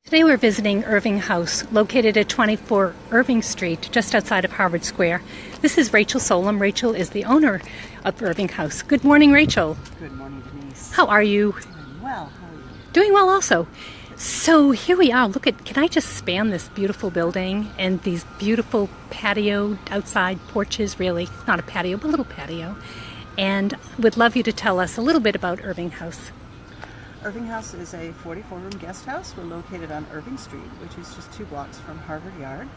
Today we're visiting Irving House, located at 24 Irving Street, just outside of Harvard Square. This is Rachel Solom. Rachel is the owner of Irving House. Good morning, Rachel. Good morning, Denise. How are you? Doing well. How are you? Doing well also. So here we are. Look at, can I just span this beautiful building and these beautiful patio outside porches, really, not a patio, but a little patio. And would love you to tell us a little bit about Irving House. Irving House is a 44-room guest house. We're located on Irving Street, which is just 2 blocks from Harvard Yard.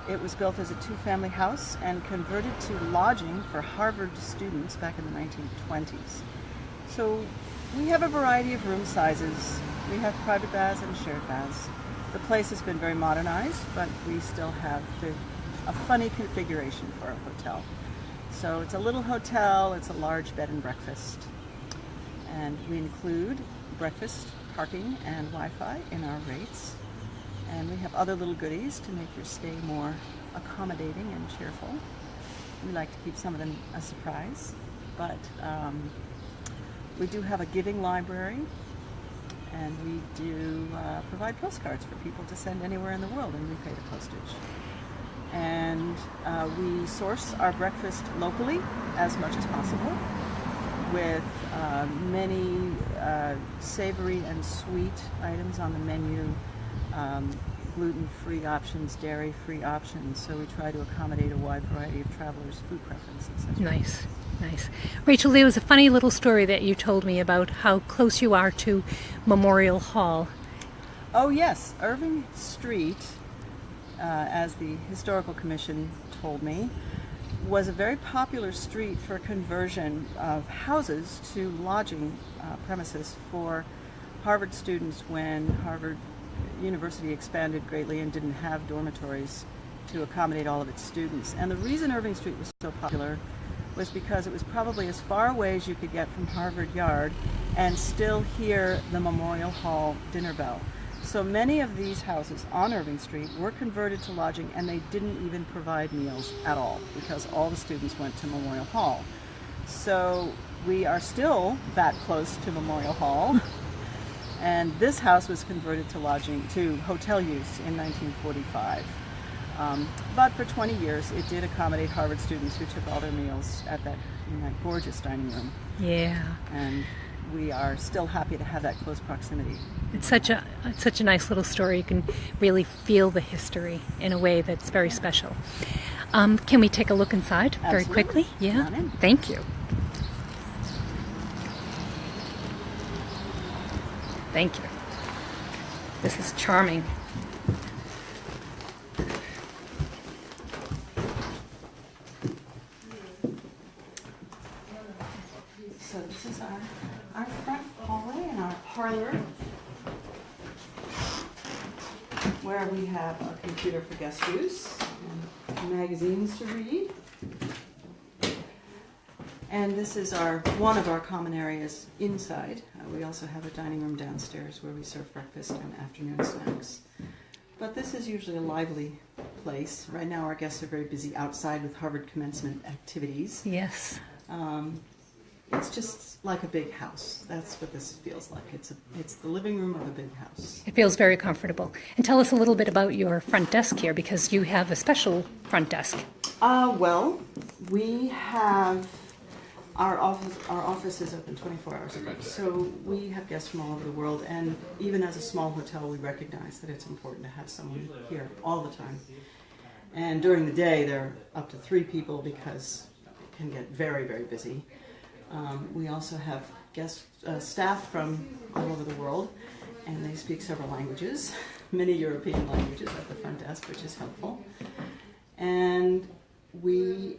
It was built as a 2-family house and converted to lodging for Harvard students back in the 1920s. So we have a variety of room sizes. We have private baths and shared baths. The place has been very modernized, but we still have a funny configuration for a hotel. So it's a little hotel, it's a large bed and breakfast. And we include breakfast, parking, and Wi-Fi in our rates. And we have other little goodies to make your stay more accommodating and cheerful. We like to keep some of them a surprise, but we do have a giving library, and we do provide postcards for people to send anywhere in the world, and we pay the postage. And we source our breakfast locally as much as possible, with many savory and sweet items on the menu, gluten-free options, dairy-free options, so we try to accommodate a wide variety of travelers' food preferences. Nice, nice. Rachel, there was a funny little story that you told me about how close you are to Memorial Hall. Oh yes, Irving Street, as the Historical Commission told me, was a very popular street for conversion of houses to lodging premises for Harvard students when Harvard University expanded greatly and didn't have dormitories to accommodate all of its students. And the reason Irving Street was so popular was because it was probably as far away as you could get from Harvard Yard and still hear the Memorial Hall dinner bell. So many of these houses on Irving Street were converted to lodging, and they didn't even provide meals at all because all the students went to Memorial Hall. So we are still that close to Memorial Hall, and this house was converted to lodging, to hotel use in 1945. But for 20 years, it did accommodate Harvard students who took all their meals in that gorgeous dining room. Yeah. And we are still happy to have that close proximity. It's such a nice little story. You can really feel the history in a way that's very special. Can we take a look inside very Absolutely. quickly? Yeah. Come on in. Thank you. Thank you. This is charming. So this is our front hallway and our parlor, where we have a computer for guest use and magazines to read. And this is one of our common areas inside. We also have a dining room downstairs where we serve breakfast and afternoon snacks. But this is usually a lively place. Right now our guests are very busy outside with Harvard commencement activities. Yes. It's just like a big house. That's what this feels like. It's the living room of a big house. It feels very comfortable. And tell us a little bit about your front desk here, because you have a special front desk. Well, we have our office is open 24 hours a day. So we have guests from all over the world, and even as a small hotel, we recognize that it's important to have someone here all the time. And during the day, there are up to 3 people because it can get very, very busy. We also have staff from all over the world, and they speak several languages, many European languages at the front desk, which is helpful. And we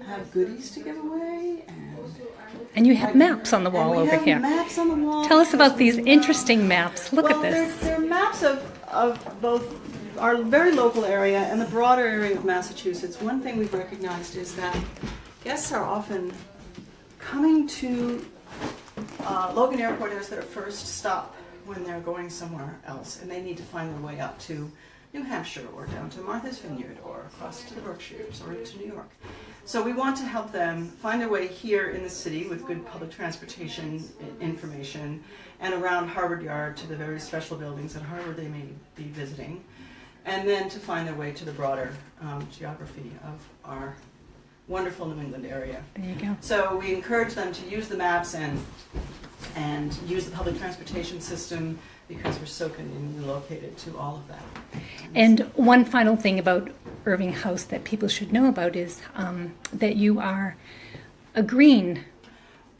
have goodies to give away, and you have maps on the wall over here. Maps on the wall. Tell us about these interesting maps. Look at this. They're maps of both our very local area and the broader area of Massachusetts. One thing we've recognized is that guests are often coming to Logan Airport as their first stop when they're going somewhere else, and they need to find their way up to New Hampshire or down to Martha's Vineyard or across to the Berkshires or to New York. So we want to help them find their way here in the city with good public transportation information and around Harvard Yard to the very special buildings at Harvard they may be visiting, and then to find their way to the broader geography of our wonderful New England area. There you go. So we encourage them to use the maps and use the public transportation system because we're so conveniently located to all of that. And one final thing about Irving House that people should know about is that you are a green.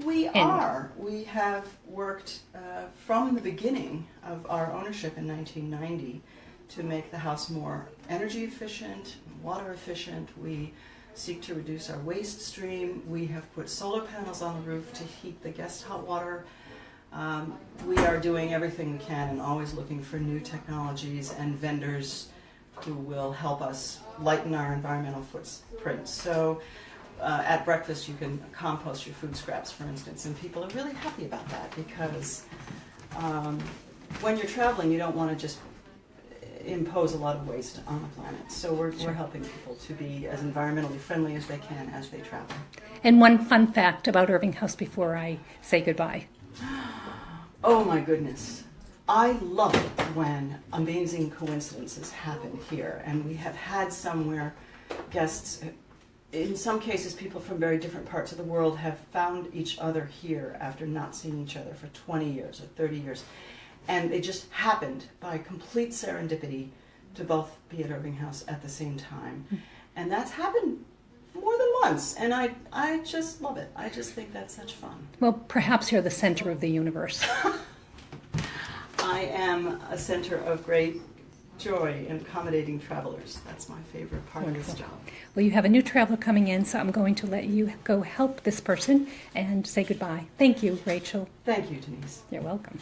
We are. We have worked from the beginning of our ownership in 1990 to make the house more energy efficient, water efficient. We seek to reduce our waste stream. We have put solar panels on the roof to heat the guest hot water. We are doing everything we can and always looking for new technologies and vendors who will help us lighten our environmental footprint. So at breakfast you can compost your food scraps, for instance, and people are really happy about that because when you're traveling you don't want to just impose a lot of waste on the planet. So we're helping people to be as environmentally friendly as they can as they travel. And one fun fact about Irving House before I say goodbye. Oh my goodness. I love it when amazing coincidences happen here, and we have had some where guests, in some cases people from very different parts of the world, have found each other here after not seeing each other for 20 years or 30 years. And it just happened by complete serendipity to both be at Irving House at the same time. And that's happened more than once, and I just love it. I just think that's such fun. Well, perhaps you're the center of the universe. I am a center of great joy in accommodating travelers. That's my favorite part of this job. Well, you have a new traveler coming in, so I'm going to let you go help this person and say goodbye. Thank you, Rachel. Thank you, Denise. You're welcome.